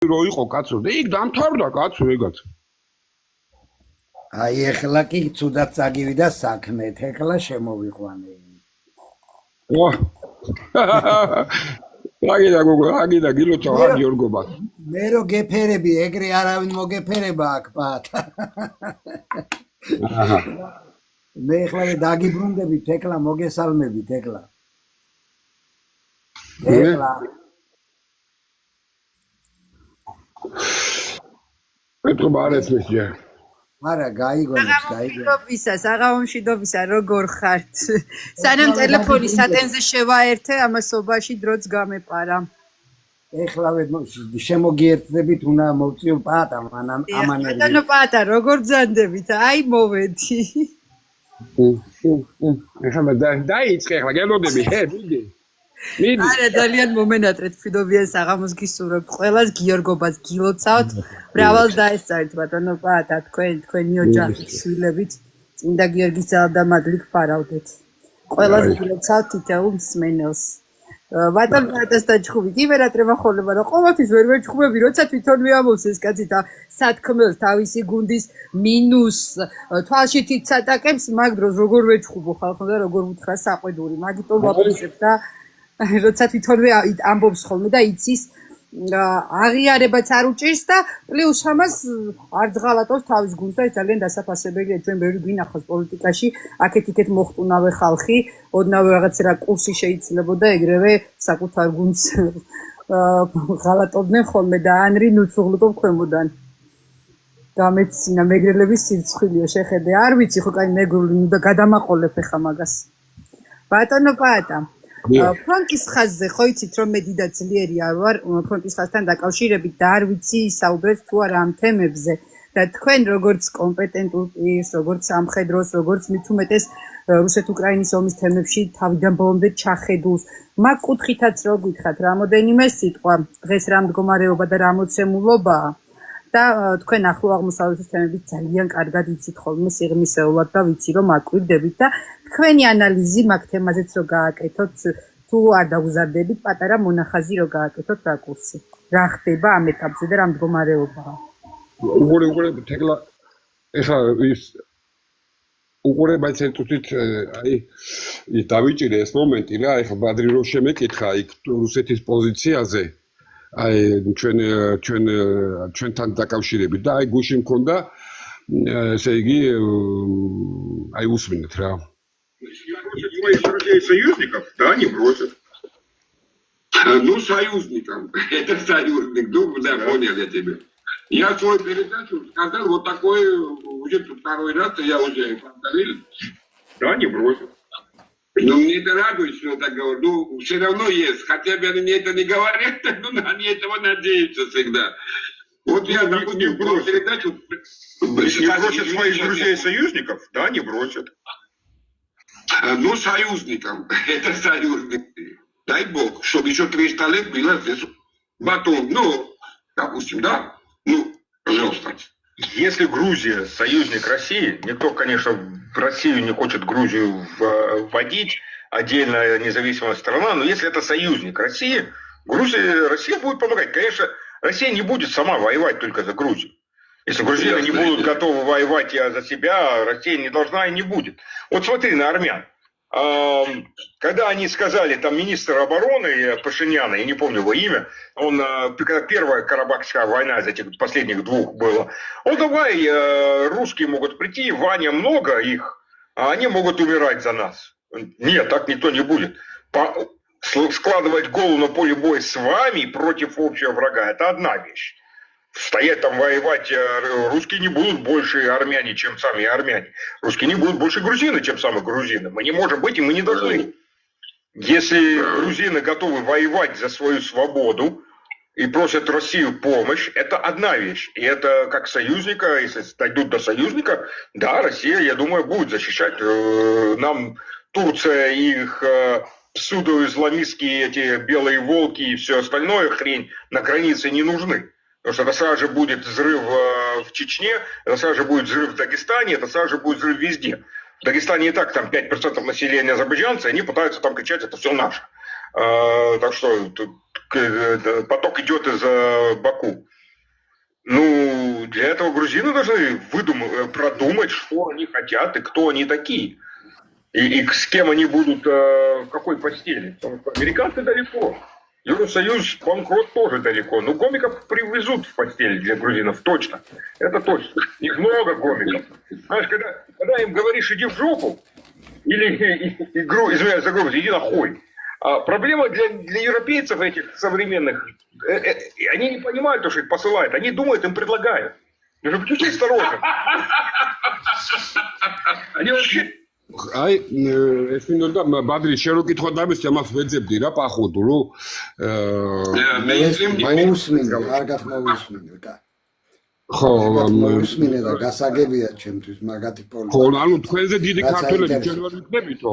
რო იყო კაცო და იქ დამთავრდა კაცო ეგაც. აი ეხლა კი ცუდად წაგივიდა საქმე, ეხლა შემოვიყვანე. აგიდა გილოცავ რა გიორგობა. მე რო გეფერები, ეგრე არავინ მოგეფერება აქ პათ. მე ეხლა დაგიბრუნდებით, ეხლა მოგესალმებით, ეხლა. მეთქობა არ ეთმის ჯერ. არა, გაიგონებს, გაიგონებს. აღამომშვიდობისა, როგორ ხართ? სანამ ტელეფონი სატენზე შევაერთე, ამასობაში დროც გამეპარა. ეხლავე შემოგიერთდებით, უნდა მოვწიო პატა, ამანერი. ბატონო პატა, როგორ ბრძანდებით? აი მოვედი. ეხლა დაიწყე, ეხლა გელოდები, მიდი. მიდი. არა, ძალიან მომენატრეთ, მშვიდობიან საღამოს გისურვებთ. ყველას გიორგობას გილოცავთ. მრავალს დაესწარით ბატონო პატა, თქვენი ოჯახის შვილებით წმინდა გიორგის ძალადამადლი გფარავდეთ. ყველას გილოცავთ თითოეულ მსმენელს. ბატონო პატას დაჩხუბით, იმერატრება ხოლმე, რომ ყოველთვის ვერ ვეჩხუბები, როცა თვითონვე ამობს ეს კაცი და სათქმელს თავისი გუნდის მინუს თვალში თიცატაკებს, მაგ დროს როგორ ვეჩხუბო ხალხო და როგორ უთხრა საყვედური, მაგიტომ ვაფრისებ და როცა თვითონვე ამბობს ხოლმე და იცის აღიარებაც არ უჭირს და პლუს ამას არ ძღალატავს თავის გუნდს და ეს ძალიან დასაფასებელია ჩვენ ბევრი გვინახავს პოლიტიკაში აქეთ-იქეთ მოხტუნავე ხალხი ოდნავ რაღაც რა კურსი შეიძლებოდა ეგრევე საკუთარ გუნდს ღალატობდნენ ხოლმე და ანრი ნუცუღლუტობ ქვემოდან გამეცინა მეგრელების სირცხვილიო შეხედე არ ვიცი ხო კაი მეგრული ნუ და გადამაყოლებ ხა მაგას ბატონო პატა ფრონტის ხაზზე ხო იცით რომ მე დიდად ძლიერი არ ვარ ფრონტის ხაზთან დაკავშირებით და არ ვიცი საუბრეთ თუ არა ამ თემებზე და თქვენ როგორც კომპეტენტურ პირს როგორც სამხედროს როგორც მით უმეტეს რუსეთ-უკრაინის ომის თემებში თავიდან ბოლომდე ჩახედულს მაგ კუთხითაც რო გითხრათ რამოდენიმე სიტყვა დღეს რა მდგომარეობა და რა მოცემულობაა და თქვენ ახლო აღმოსავლეთის თემებით ძალიან კარგად იცით ხოლმე სიღრმისეულად და ვიცი რომ აკვირდებით და თქვენი ანალიზი მაგ თემაზეც რო გააკეთოთ თუ არ დაგუზარდებით პატარა მონახაზი რო გააკეთოთ რაკურსი რა ხდება ამ ეტაპზე და რა მდგომარეობაა უყურე თეკლა ეხლა ის უყურე ბაიცენტუთით აი დავიჭირე ეს მომენტი რა ეხლა ბადრი რო შემეკითხა იქ რუსეთის პოზიციაზე აი ჩვენთან დაკავშირებით და აი გუში მქონდა ესე იგი აი უსმინეთ რა союзников да не бросят ну союзникам это союзник ну да понял я тебя я свою передачу сказал вот такой уже второй раз я уже повторил да не бросят ну, мне это радует, что я так говорю. Ну, все равно есть. Хотя бы они мне это не говорят, но они этого надеются всегда. Вот я, допустим, передачу... Не бросят своих друзей и союзников? Да, не бросят. Ну, союзникам. Это союзники. Дай бог, чтобы еще 300 лет было здесь батон. Ну, допустим, да? Ну, пожалуйста. Если Грузия союзник России, никто, конечно, в Россию не хочет Грузию вводить, отдельная независимая страна, но если это союзник России, Россия будет помогать. Конечно, Россия не будет сама воевать только за Грузию. Если грузины не будут готовы воевать за себя, Россия не должна и не будет. Вот смотри на армян. Когда они сказали, там министр обороны Пашиняна, я не помню его имя, он, когда первая Карабахская война из этих последних двух была, давай, русские могут прийти, Ваня много их, а они могут умирать за нас. Нет, так никто не будет. Складывать голову на поле боя с вами против общего врага, это одна вещь. Стоять там воевать русские не будут больше армяне, чем сами армяне. Русские не будут больше грузины, чем сами грузины. Мы не можем быть и мы не должны. Если грузины готовы воевать за свою свободу и просят Россию помощь, это одна вещь. И это как союзника, если дойдут до союзника, да, Россия, я думаю, будет защищать. Нам Турция, их псевдоисламистские эти белые волки и все остальное хрень на границе не нужны. Потому что это сразу же будет взрыв в Чечне, это сразу же будет взрыв в Дагестане, это сразу же будет взрыв везде. В Дагестане и так там 5% населения азербайджанцы, они пытаются там кричать, это все наше. Так что поток идет из Баку. Ну, для этого грузины должны продумать, что они хотят и кто они такие. И с кем они будут, в какой постели. Потому что американцы далеко. Евросоюз, банкрот тоже далеко. Но гомиков привезут в постель для грузинов, точно. Это точно. Их много гомиков. Знаешь, когда им говоришь, иди в жопу, или, извиняюсь за грубость, иди нахуй. Проблема для европейцев этих современных, они не понимают, что их посылают, они думают, им предлагают. Ну, будьте осторожны. Они вообще... აი ეს მინდოდა ბადრი შენ რო კითხვა დამის ამას ვეძებდი რა პახოდო რომ მოусმინე კარგად მოусმინე და ხო მოусმინე და გასაგებია ჩემთვის მაგათი პოლიტიკა ხო ანუ თქვენზე დიდი ქართველები ჩვენ ვერ ვიქნებითო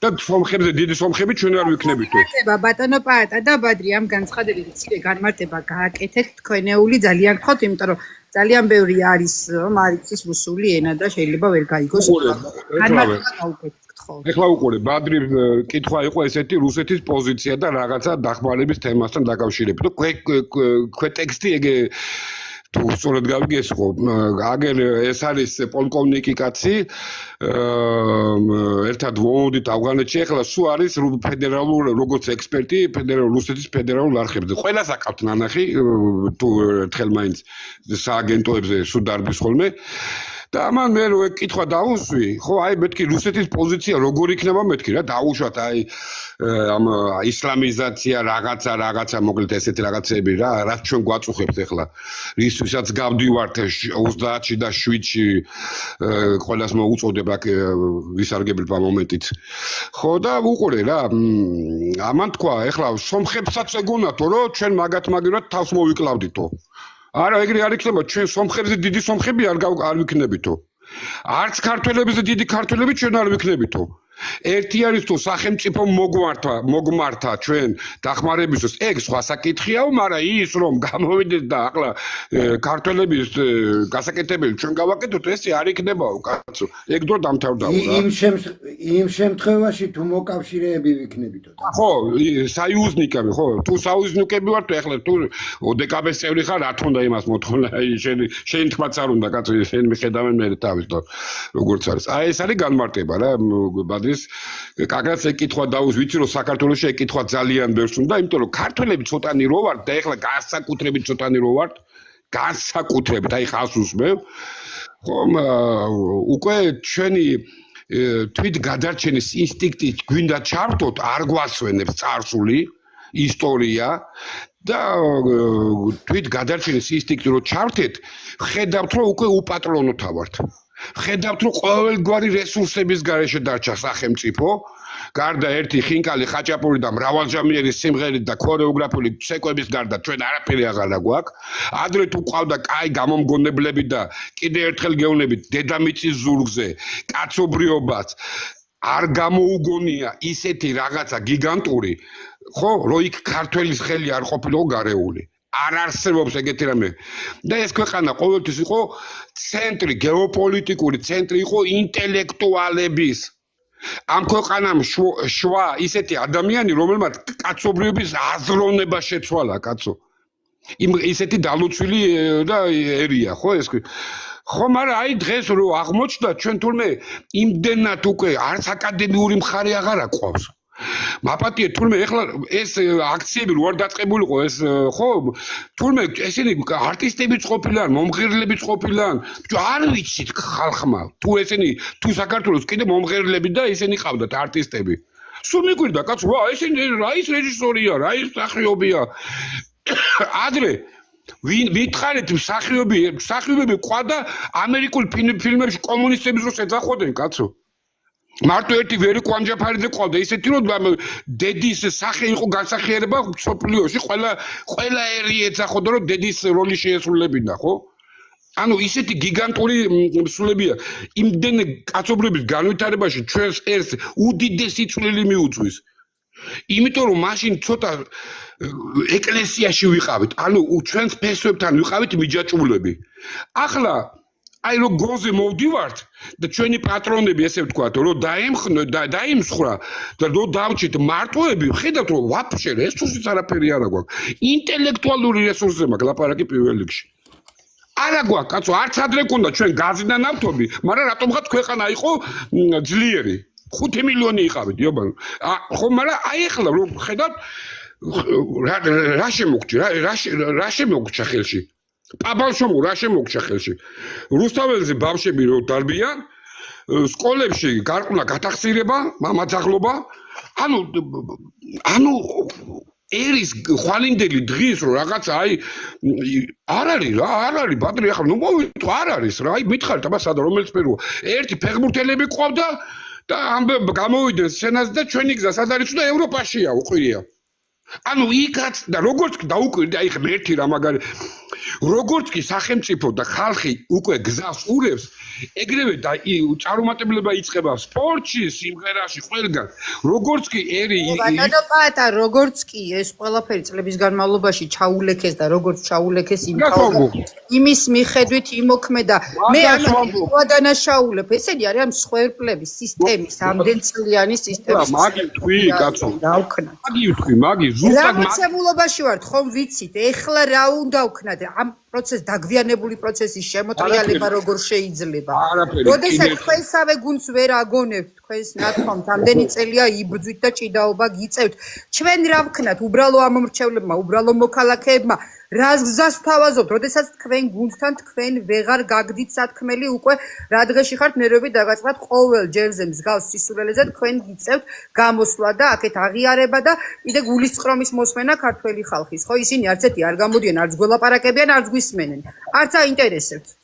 და სომხებზე დიდი სომხები ჩვენ ვერ ვიქნებითო ბატონო პაატა და ბადრი ამ განცხადებით ცირე განმარტება გააკეთეთ თქვენეული ძალიან გხოთ იმიტომ რომ ძალიან ბევრი არის რომ არიცის რუსული ენა და შეიძლება ვერ გაიგოს ეხლა უყურე ბადრი კითხვა იყო ესეთი რუსეთის პოზიცია და რაღაცა დახმარების თემასთან დაკავშირებით და ქვეტექსტი ეგ თუ სწორად გავიგეს ხო აგერ ეს არის პოლკოვნიკი კაცი ერთად ვოუდით ავღანეთში ეხლა სულ არის ფედერალურ როგორც ექსპერტი რუსეთის ფედერალურ არხებზე ყველას აკავთ ნანახი თუ ერთხელ მაინც სააგენტოებზე სულ დარბის ხოლმე და ამან მე რო კითხვა დაუსვი ხო აი მეთქი რუსეთის პოზიცია როგორ იქნება მეთქი რა დაუშვათ აი ამ ისლამიზაცია რაღაცა მოკლედ ესეთი რაღაცები რა რაც ჩვენ გვაწუხებთ ახლა რისთვისაც გავდივართ 30-ში და 7-ში ყველას მოუწოდებ აქ ვისარგებლებ ამ მომენტით ხო და უყურე რა ამან თქვა ახლა სომხებსაც ეგონათო რომ ჩვენ მაგათ თავს მოვიკლავდითო არა ეგრე არ იქნება ჩვენ სომხებზე დიდი სომხები არ ვიქნებითო არც ქართველებზე დიდი ქართველები ჩვენ არ ვიქნებითო ერთი არის თუ სახელმწიფო მოგმართა ჩვენ დახმარებისთვის ეგ სხვა საკითხიაო მაგრამ ის რომ გამოვიდეს და ახლა ქართველების გასაკეთებელი ჩვენ გავაკეთოთ ესე არ იქნებაო კაცო ეგ დრო დამთავრდაო იმ შემთხვევაში თუ მოკავშირეები ვიქნებითო ხო საიუზნიკები ხო თუ საიუზნიკები ვართ ახლა თუ ოდეკაბეს წევრი ხარ რა თქმა უნდა იმას მოთხოვნა შენ თქმაც არ უნდა კაცო შენ მიხედავენ მე თავის და როგორც არის აი ეს არის განმარტება რა კაგრაც ეკითხვა დაუს ვიცი რომ საქართველოში ეკითხვა ძალიან ბევრს უნდა იმიტომ რომ ქართველები ცოტანი რო ვართ და ეხლა განსაკუთრებით ცოტანი რო ვართ განსაკუთრებით აი ხას უსმევ ხომ უკვე ჩვენი თვით გადარჩენის ინსტინქტი გვინდა ჩავთოთ არ გვასვენებს წარსული ისტორია და თვით გადარჩენის ინსტინქტი რო ჩავთეთ ხედავთ რომ უკვე უპატრონოთა ვართ ხედავთ რომ ყოველგვარი რესურსების გარეშე დარჩა სახელმწიფო გარდა ერთი ხინკალი ხაჭაპური და მრავალჟამიერი სიმღერით და ქორეოგრაფიული ცეკვების გარდა ჩვენ არაფერი აღარ გვაქვს ადრე თუ ყავდა კაი გამომგონებლები და კიდე ერთხელ გეუბნებით დედამიწის ზურგზე კაცობრიობაც არ გამოუგონია ისეთი რაღაცა გიგანტური ხო რომ იქ ქართველის ხელი არ ყოფილიყო გარეული არ არსებობს ეგეთი რამე და ეს ქვეყანა ყოველთვის იყო ცენტრი გეოპოლიტიკური ცენტრი იყო ინტელექტუალების ამ ქვეყანამ შვა ისეთი ადამიანი რომელმაც კაცობრიობის აზროვნება შეცვალა კაცო ისეთი დალუცვილი და ერია ხო ეს ხო მაგრამ აი დღეს რო აღმოჩნდა ჩვენ თურმე იმდენად უკვე არც აკადემიური მხარე აღარ აყვავს მაპატიე თურმე ეხლა ეს აქციები რო არ დაწყებულიყო ეს ხო თურმე ესენი არტისტებიც ყოფილან მომღერლებიც ყოფილან არ ვიცით ხალხმა თუ ესენი თუ საქართველოს კიდე მომღერლები და ესენი ყავდათ არტისტები სულ მიგვირდა კაცო ვა ესენი რა ის რეჟისორია რა ის მსახიობია ადრე ვითხარით მსახიობები ყვა და ამერიკულ ფილმებში კომუნისტების დროს ეძახოდნენ კაცო მარტო ერთი ვერი კვანჯაფარიძე ყავდა ისეთი რომ დედის სახე იყო განსახიერება სოფლიოში ყველა ერი ეძახოდა რომ დედის როლი შეესრულებინა ხო ანუ ისეთი გიგანტური მსულებია იმდენი კაცობრიობის განვითარებაში ჩვენს ერს უდიდესი წვლილი მიუძღვის იმიტომ რომ მაშინ ცოტა ეკლესიაში ვიყავით ანუ ჩვენს ფესვებთან ვიყავით მიჯაჭვულები ახლა აი რო გონზე მოვდივართ და ჩვენი პატრონები ესე ვთქვათ რომ დაიმსხრა და რო დავჭით მარტოები ხედავთ რომ ვაფშე რესურსიც არაფერი არა გვაქვს ინტელექტუალური რესურსზე მაქვს ლაპარაკი პირველ რიგში არა გვაქვს კაცო არც ადრე გქონდა ჩვენ გაზი და ნავთობი მაგრამ რატომღაც ქვეყანა იყო ძლიერი 5 მილიონი იყავით იობან ხო მაგრამ აი ახლა რომ ხედავთ რა შემოგჭა ხელში პაბალშომო რა შემოგჭა ხელში რუსთაველზე ბავშვები რო დარბიან სკოლებში გარკვევა გათახსირება მამაძაღლობა ანუ ერის ხვალინდელი დღის რო რაღაცა აი არ არის ბადრი ახლა ნუ მოვიტყვი არ არის რა აი მითხარით აბა სადა რომელიც ფეროა ერთი ფეხბურთელები ყავდა და გამოვიდნენ სცენაზე და ჩვენი გზა სად არის და ევროპაშია უყვირია ანუ იქაც და როგორც დაუკვირდი აი ხა ერთი რა მაგარი როგორც კი სახელმწიფო და ხალხი უკვე გზას ურევს ეგრევე და წარუმატებლება იწყება სპორტში სიმღერაში ყველგან როგორც კი ერი ბატონო პაატა როგორც კი ეს ყველაფერი წლების განმავლობაში ჩაულექეს და როგორც ჩაულექეს იმის მიხედვით იმოქმედა მე ვადანაშაულებ ესენი არიან მსხვერპლების სისტემის ამდენწლიანი სისტემის მაგი თქვი კაცო დავქნა მაგი ზუსტად მოცემულობაში ვართ ხომ ვიცით ეხლა რა უნდა ვქნათ ამ პროცეს დაგვიანებული პროცესის შემოტრიალება როგორ შეიძლება როდესაც თქვენსავე გუნდს ვერ აგონებთ თქვენს ნათქვამს ამდენი წელია იბრძვით და ჭიდაობა გიწევთ ჩვენ რა ვქნათ უბრალო ამომრჩევლებმა უბრალო მოქალაქეებმა რას გზას თავაზობთ როდესაც თქვენ გუნდთან თქვენ ვეღარ გაგდით სათქმელი უკვე რა დღეში ხართ ნერვები დაგაწყდათ ყოველ ჯერზე მსგავს სისულელეზე თქვენ გიწევთ გამოსვლა და აქეთ აღიარება და კიდე გულისწყრომის მოსმენა ქართველი ხალხის ხო ისინი არც ერთი არ გამოდიან არც გველაპარაკებიან არც გვისმენენ არც აინტერესებთ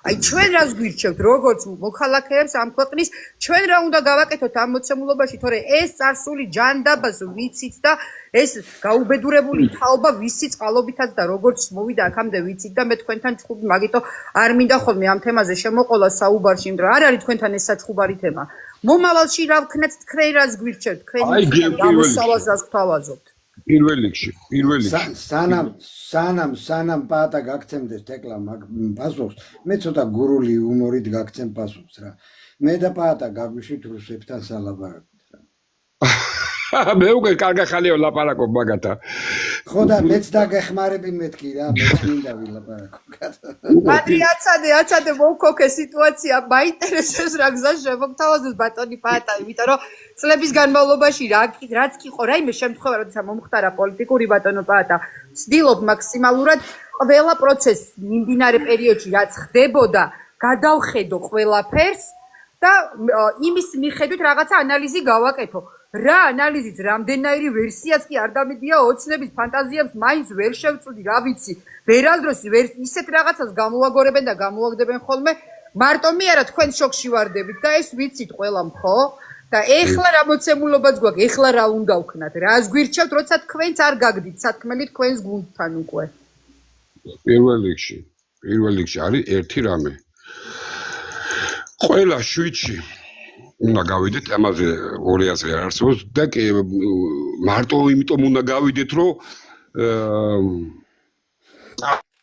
აი ჩვენ რას გვირჩევთ როგორც მოქალაქეებს ამ ქვეყნის ჩვენ რა უნდა გავაკეთოთ ამ მოცემულობაში თორე ეს წარსული ჯანდაბას ვიცით და ეს გაუბედურებული თაობა ვისი წყალობითაც და როგორც მოვიდა აქამდე ვიცით და მე თქვენთან ჩხუბი მაგიტო არ მინდა ხოლმე ამ თემაზე შემოყოლა საუბარში იმიტომ რომ არ არის თქვენთან ეს საჩხუბარი თემა მომავალში რა ვქნათ თქვენ რას გვირჩევთ თქვენი გამოსავალს რას გთავაზობთ პირველ რიგში სანამ პაატა გაგცემდეს თეკლა მაგ პასუხს მე ცოტა გურული ჰუმორით გაგცემ პასუხს რა მე და პაატა გაგვიშვით რუსებთან სალაპარაკოთ მე უკვე კარგა ხალეო ლაპარაკობ მაგათა ხო და მეც დაგეხმარები მეთქი რა მეც მინდა ვილაპარაკო ბატრი აცადე მოვქოქე სიტუაცია მაინტერესებს რა გზას შემოგთავაზოს ბატონი პაატა იმიტომ რომ წლების განმავლობაში რაც კი ყო რაიმე შემთხვევა როდესაც მომხდარა პოლიტიკური ბატონო პაატა ვცდილობ მაქსიმალურად ყველა პროცესს მიმდინარე პერიოდში რაც ხდებოდა გადავხედო ყველაფერს და იმის მიხედვით რაღაცა ანალიზი გავაკეთო რა ანალიზით რამდენაირი ვერსიაც კი არ დამედია ოცნების ფანტაზიებს მაინც ვერ შევწვდი რა ვიცი ვერასდროს ისეთ რაღაცას გამოვაგორებენ და გამოვაგდებენ ხოლმე მარტო მე არა თქვენ შოქში ვარდებით და ეს ვიცით ყველამ ხო და ეხლა რა მოცემულობაც გვაქვს ეხლა რა უნდა ვქნათ რას გვირჩევთ როცა თქვენც არ გაგდით სათქმელი თქვენს გუნდთან უკვე პირველ რიგში არის ერთი რამე ყველა შვიდში უნდა გავიდეთ ამაზე ორი აზრი არ არსებობს და მარტო იმიტომ უნდა გავიდეთ რომ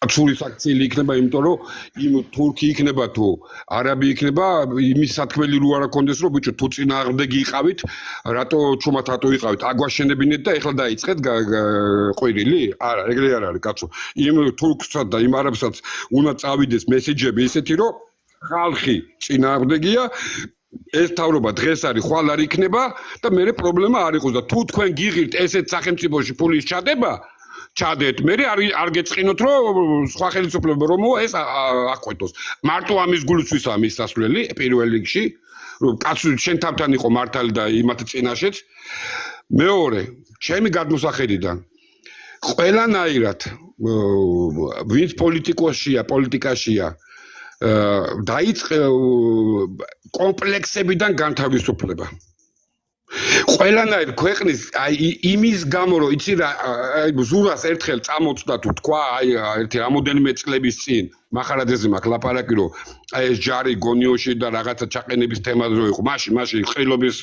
აცური საქციელი იქნება იმიტომ რომ იმ თურქი იქნება თუ არაბი იქნება იმის სათქმელი რო არ აქონდეს რომ ბიჭო თუ წინააღმდეგი იყავით რატო ჩუმად რატო იყავით აგვაშენებინეთ და ეხლა დაიწყეთ ყვირილი არა ეგრე არ არის კაცო იმ თურქსაც და იმ არაბსაც უნდა წავიდეს მესეჯები ისეთი რომ ხალხი წინააღმდეგია ეს თავრობა დღეს არის ხვალ არ იქნება და მე პრობლემა არ იყოს და თუ თქვენ გიღირთ ესეთ სახელმწიფოში ფულის ჩადება ჩადეთ მე არ გეწყინოთ რომ სხვა ხელისუფლება რომ ეს აყვეთოს მარტო ამის გულისვისაა მის სასვლელი პირველ რიგში რომ კაცი შენ თავთან იყო მართალი და იმათ წინაშეც მეორე ჩემი გადმოსახედიდან ყველანაირად ვინც პოლიტიკაშია დაიწყე კომპლექსებიდან განთავისუფლება. ყველანაირ ქვეყნის აი იმის გამო რომ იცი რა ზურას ერთხელ წამოწდა თუ თქვა აი ერთი რამოდენიმე წლების წინ მახარაძეზე მაქვს ლაპარაკი რომ აი ეს ჯარი გონიოში და რაღაცა ჩაყენების თემაზე რო იყო მაშინ ხილობის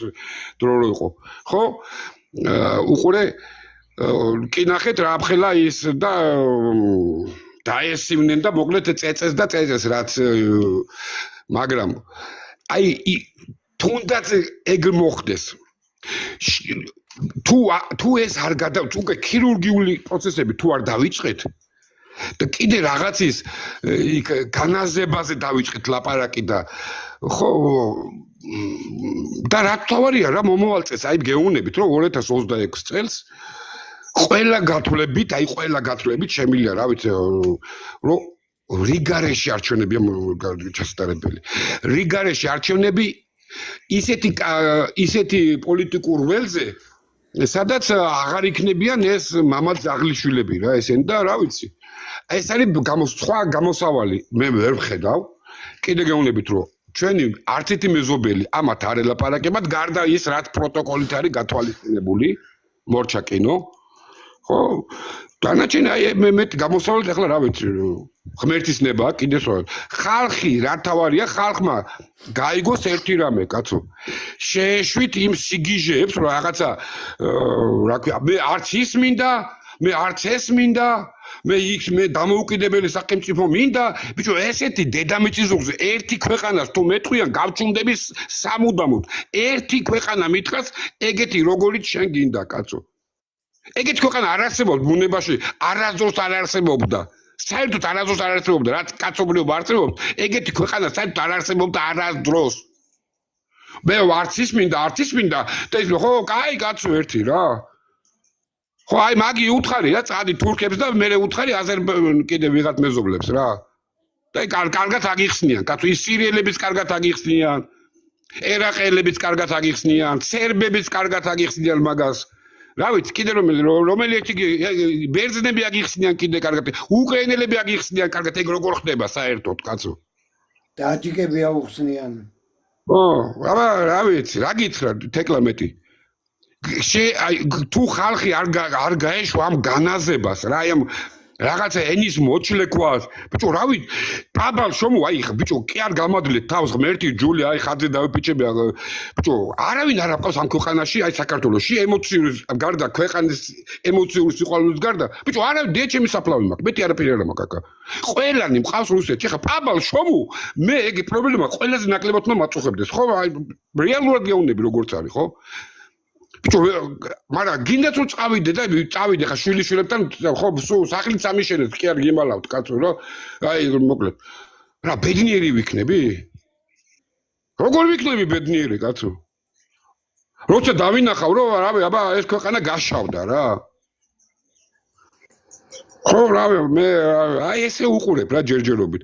დრო რო იყო ხო უყურე კი ნახეთ რა აფხელა ის და დაესივნენ და მოკლედ წეწეს და წეწეს რაც მაგრამ აი თუნდაც ეგ მოხდეს თუ ეს არ უკვე ქირურგიული პროცესები თუ არ დავიწყეთ და კიდე რაღაცის იქ განაზებაზე დავიწყეთ ლაპარაკი და ხო და რა თავარია რა მომავალ წელს აი გეუბნებით რომ 2026 წელს ყველა გათვლებით შემილია რა ვიცი რომ რიგარეში არჩევნებია ჩასატარებელი რიგარეში არჩევნები ისეთი პოლიტიკურ ველზე სადაც აღარ იქნებიან ეს მამად ზაღლიშვილები რა ესენი და რა ვიცი ეს არის სხვა გამოსავალი მე ვერ ვხედავ კიდე გეუბნებით რომ ჩვენი არც ერთი მეზობელი ამათ არ ელაპარაკებათ გარდა ის რაც პროტოკოლით არის გათვალისწინებული მორჩა კინო ხო დანარჩენი აი მე გამოსავალით ახლა რა ვიცი ღმერთის ნება კიდე სხვა ხალხი რა თავარია ხალხმა გაიგოს ერთი რამე კაცო შეეშვით იმ სიგიჟეებს რომ რაღაცა რა ქვია მე არც ის მინდა მე არც ეს მინდა მე დამოუკიდებელი სახელმწიფო მინდა ბიჭო ესეთი დედამიწის ერთი ქვეყანას თუ მეტყვიან გავჩუნდები სამუდამოდ ერთი ქვეყანა მითხრას ეგეთი როგორიც შენ გინდა კაცო ეგეთი ქვეყანა არ არსებობს ბუნებაში არასდროს არ არსებობდა საერთოდ არასდროს არ არსებობდა რაც კაცობრიობა არსებობს ეგეთი ქვეყანა საერთოდ არ არსებობდა არასდროს მე არც ის მინდა და ის ხო კაი კაცო ერთი რა ხო აი მაგი უთხარი რა წადი თურქებს და მე უთხარი კიდე ვიღაც მეზობლებს რა და კარგად აგიხსნიან კაცო ის სირიელებიც კარგად აგიხსნიან ერაყელებიც კარგად აგიხსნიან სერბებიც კარგად აგიხსნიან მაგას რა ვიცი კიდე რომელი ერთი ბერძნები აგიხსნიან კიდე კარგად უკრაინელები აგიხსნიან კარგად ეგ როგორ ხდება საერთოდ კაცო ტაჯიკები აუხსნიან ო აბა რა ვიცი რა გითხრა თეკლა მეტი თუ ხალხი არ გაეშვა ამ განაზებას რა აი ამ რაღაცა ენის მოჩლეკვას ბიჭო რა ვიცი პაბალ შომო აი ბიჭო კი არ გამადლეთ თავს ღმერთი ჯული აი ხაძე დავიფიჩები ბიჭო არავინ არ აფყავს ამ ქვეყანაში აი საქართველოში ემოციური გარდა ქვეყანის ემოციური სიყვარულის გარდა ბიჭო არავინ დიეჩემი საფლავი მაქვს მეტი არაფერი არ მაქვს კაკა ყველანი მყავს რუსეთში ხა პაბალ შომო მე ეგ პრობლემა ყველაზე ნაკლებად უნდა მაწუხებდეს ხო აი რეალურად გეუბნები როგორც არის ხო ბიჭო მაგრამ გინდათ რომ წავიდე ხა შვილიშვილებთან ხო სახლიც ამიშენეთ კი არ გიმალავთ კაცო რა აი მოკლედ რა ბედნიერი ვიქნები როგორ ვიქნები ბედნიერი კაცო როცა დავინახავ რომ რავი აბა ეს ქვეყანა გაშავდა რა ხო რავი მე აი ესე უყურებ რა ჯერჯერობით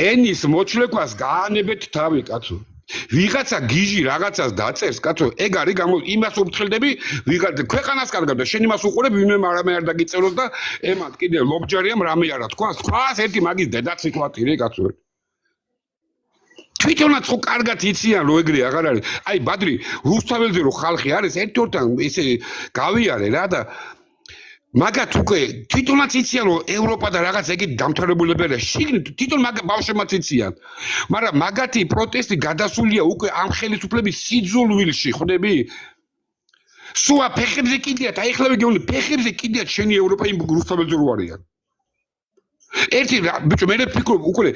ენის მოჩლეკვას გაანებეთ თავი კაცო ვიღაცა გიჟი რაღაცას დაწერს კაცო ეგ არის იმას უფრთხილდები ვიღაცა ქვეყანას კარგავ და შენ იმას უყურებ ვინმე რამე არ დაგიწეროს და ემად კიდე ლობჯარიამ რამე არა თქვა სხვას ერთი მაგის დედაცი ρε კაცო თვითონაც ხო კარგად იციან რომ ეგრე აღარ არის აი ბადრი რუსთაველზე რო ხალხი არის ერთ-ერთთან ისე გავიარე რა და მაგათ უკვე თვითონაც იციან რომ ევროპა და რაღაც ეგეთი დამთავრებულებია შიგნით თვითონ ბავშვებმაც იციან მაგრამ მაგათი პროტესტი გადასულია უკვე ამ ხელისუფლების სიძულვილში ხვდები სუა ფეხებზე კიდიათ აი ხლავე გეუბნები ფეხებზე კიდიათ შენი ევროპა იმ რუსთაველზე რო არიან ერთი ბიჭო მე ფიქრობ უკვე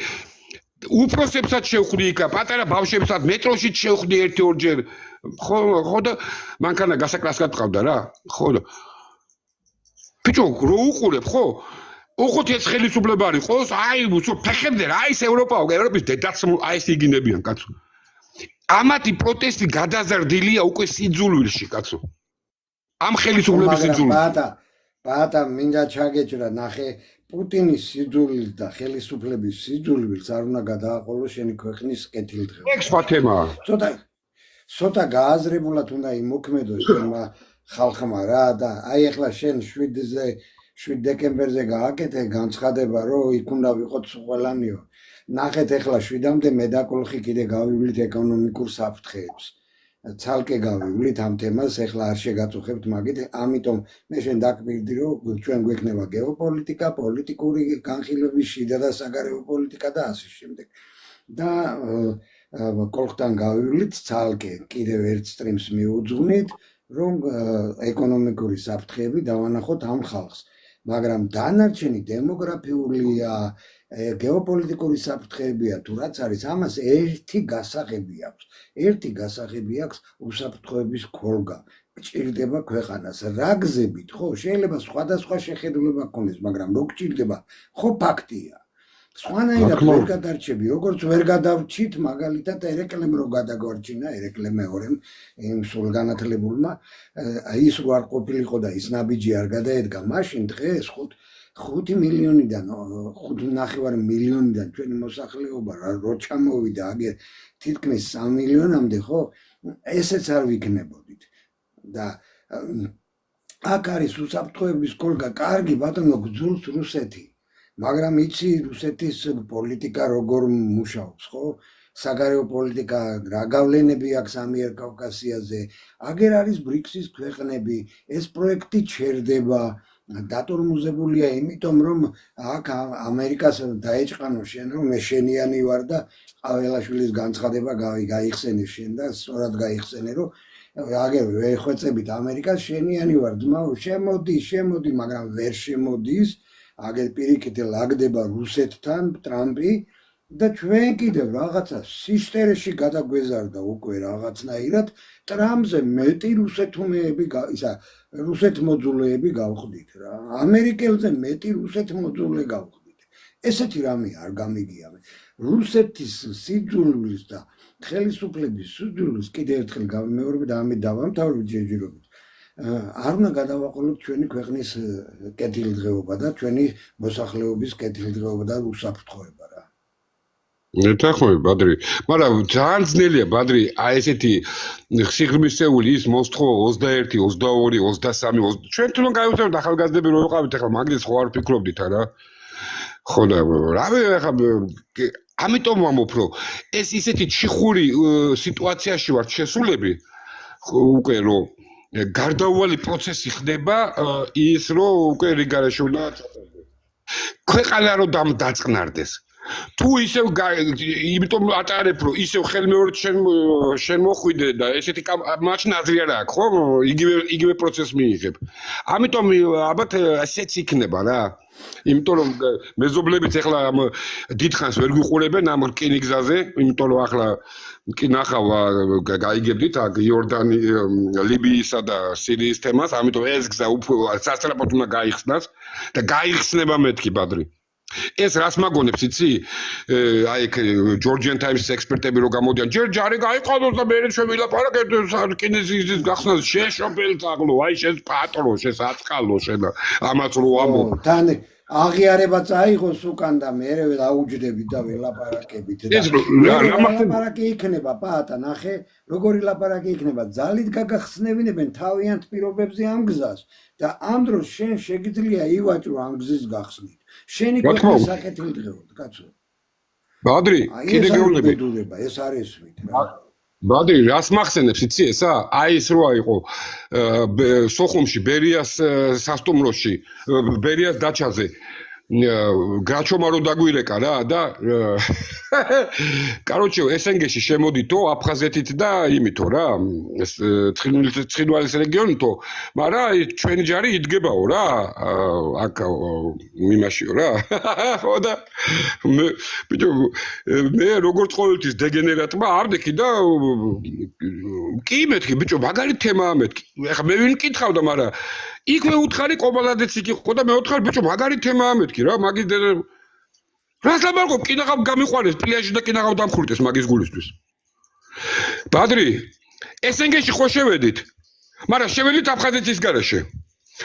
უფროსებსაც შევხვდი იქა პატარა ბავშვებსაც მეტროშიც შევხვდი ერთი-ორჯერ ხო და მანქანა გასაკლასკად ყავდა რა ხო და ბიჭო რო უყურებ ხო ოღონდ ეს ხელისუფლება არის ყოს აი ფეხებზე რა ის ევროპის დედაც აი ეს იგინებიან კაცო ამათი პროტესტი გადაზარდილია უკვე სიძულვილში კაცო ამ ხელისუფლების სიძულვილში პატა მინდა ჩაგეჭრა ნახე პუტინის სიძულვილს და ხელისუფლების სიძულვილს არ უნდა გადააყოლოს შენი ქვეყნის კეთილდღეობა ეგ სხვა თემაა ცოტა გააზრებულად უნდა იმოქმედოს თემა ხალხმა რა და აი ახლა შენ 7 დეკემბერზე გააკეთე განცხადება რომ იქ უნდა ვიყოთ ყველანიო ნახეთ ახლა 7-მდე მე და კოლხი კიდე გავივლით ეკონომიკურ საფრთხეებს ცალკე გავივლით ამ თემას ახლა არ შეგაწუხებთ მაგით ამიტომ მე შენ დაკბირდი რომ ჩვენ გვექნება გეოპოლიტიკა პოლიტიკური განხილვების შიდა და საგარეო პოლიტიკა და ასე შემდეგ და კოლხთან გავივლით ცალკე კიდევ ერთ სტრიმს მიუძღვნით რომ ეკონომიკური საფრთხეები დავანახოთ ამ ხალხს მაგრამ დანარჩენი დემოგრაფიულია, გეოპოლიტიკური საფრთხეებია თუ რაც არის, ამას ერთი გასაღები აქვს. ერთი გასაღები აქვს უსაფრთხოების ქოლგა. გჭირდება ქვეყანას რა გზებით, ხო, შეიძლება სხვადასხვა შეხედულება გქონდეს, მაგრამ რო გჭირდება, ხო ფაქტია. სხვანაირად ვერ გადარჩები, როგორც ვერ გადარჩით, მაგალითად ერეკლემ რო გადაგვარჩინა, ერეკლე მეორემ იმ სულგანათლებულმა, ის რო არ ყოფილიყო და ის ნაბიჯი არ გადაედგა, მაშინ დღეს 5 მილიონიდან 5.5 მილიონიდან ჩვენი მოსახლეობა რო ჩამოვიდა, აგერ თითქმის 3 მილიონამდე, ხო, ესეც არ ვიქნებოდით. და აქ არის უსაფრთხოების ქოლგა, კარგი ბატონო, გძულს რუსეთი. მაგრამ იცი რუსეთის პოლიტიკა როგორ მუშაობს, ხო? საგარეო პოლიტიკა რა გავლენები აქვს ამიერკავკასიაზე. აგერ არის ბრიქსის ქვეყნები, ეს პროექტი ჩერდება, დატორმუზებულია იმიტომ, რომ აქ ამერიკას დაეჭყანო შენ, რომ მე შენიანი ვარ და ყაველაშვილის განცხადება გაიხსენე შენ და სწორად გაიხსენე, რომ აგერ ვეხვეწებით ამერიკას შენიანი ვარ, ძმაო, შემოდი, მაგრამ ვერ შემოდის. აგერ პირიქით ლაგდება რუსეთთან ტრამპი და ჩვენ კიდევ რაღაცა სისტერეში გადაგვეზარდა უკვე რაღაცნაირად ტრამპზე მეტი რუსეთმოძულეები გავხდით რა. ამერიკელზე მეტი რუსეთმოძულე გავხდით. ესეთი რამე არ გამიგია მე. რუსეთის სიძულვილს და ხელისუფლების სიძულვილს კიდევ ერთხელ გავიმეორებ და ამით დავამთავრებ ჯერჯერობით. არ უნდა გადავაყოლოთ ჩვენი ქვეყნის კეთილდღეობა და ჩვენი მოსახლეობის კეთილდღეობა და უსაფრთხოება რა. ეთახმები ბადრი, მაგრამ ძალიან ძნელია ბადრი, აი ესეთი სიღრმისეული ის მოსთხოვ 21, 22, 23, ჩვენ თვითონ გავიხსენებთ ახალგაზრდები რო ვიყავით ახლა მაგდენს ხო არ ვფიქრობდით არა? ხო და რავი ახლა ამიტომ ვამბობ რომ ეს ისეთი ჩიხური სიტუაციაში ვართ შესულები უკვე რომ გარდაუვალი პროცესი ხდება ის რომ უკვე რიგარეში უნდა ქვეყანა რომ დაწყნარდეს თუ ისევ იმიტომ ატარებ რომ ისევ ხელმეორედ შენ მოხვიდე და ესეთი მაშინ აზრი არ აქვს ხო იგივე პროცესს მიიღებ ამიტომ ალბათ ესეც იქნება რა იმიტომ რომ მეზობლებიც ახლა ამ დიდხანს ვერ გვიყურებენ ამ რკინიგზაზე იმიტომ რომ ახლა კი ნახავ გაიგებდით აქ იორდანი ლიბიისა და სირიის თემას ამიტომ ეს გზა სასწრაფოდ უნდა გაიხსნას და გაიხსნება მეთქი ბადრი ეს რას მაგონებს იცი აი ჯორჯიან ტაიმსის ექსპერტები რო გამოდიან ჯერ ჯარი გაიყავოს და მე ჩვენ ვილაპარაკეთ რკინიგზის გახსნას შეშობელ წაღლო აი შენ პატრო შენ საწყალო შენ ამას რო ამბობ აღიარება წაიღოს უკან და მე დაუჯდებით და ველაპარაკებით და ლაპარაკი იქნება პაატა ნახე როგორი ლაპარაკი იქნება ძალით გაგახსნებინებენ თავიანთ პირობებზე ამ გზას და ამ დროს შენ შეგიძლია ივაჭრო ამ გზის გახსნით შენი ქვეყნის საკეთილდღეოდ კაცო ბადრი კიდე გეუბნები ეს არის ვით რა ბადრი რას მახსენებს იცი ესა აი ეს როა იყო სოხუმში ბერიას სასტუმროში ბერიას დაჩაზე გაჩომა რო დაგვირეკა რა და კაროჩე ესენგეში შემოდითო აფხაზეთით და იმითო რა ეს ცხინვალის რეგიონითო მაგრამ ჩვენი ჯარი იდგებაო რა აქ მიმაშიო რა ხო და მე როგორც ყოველთვის დეგენერატმა არ დექი და კი მეთქი ბიჭო მაგარი თემაა მეთქი ეხლა მე ვინ მკითხავდა მაგრამ იქვე უთხარი ყობალადეც იქ იყო და მე უთხარი ბიჭო მაგარი თემაა მეთქი რა მაგის რას ლაპარაკობ კინაღავ გამიყვანეს პლიაჟში და კინაღავ დამხურდეს მაგის გულისთვის ბადრი ესენგეში ხო შევედით მაგრამ შევედით აფხაზეთის გარეშე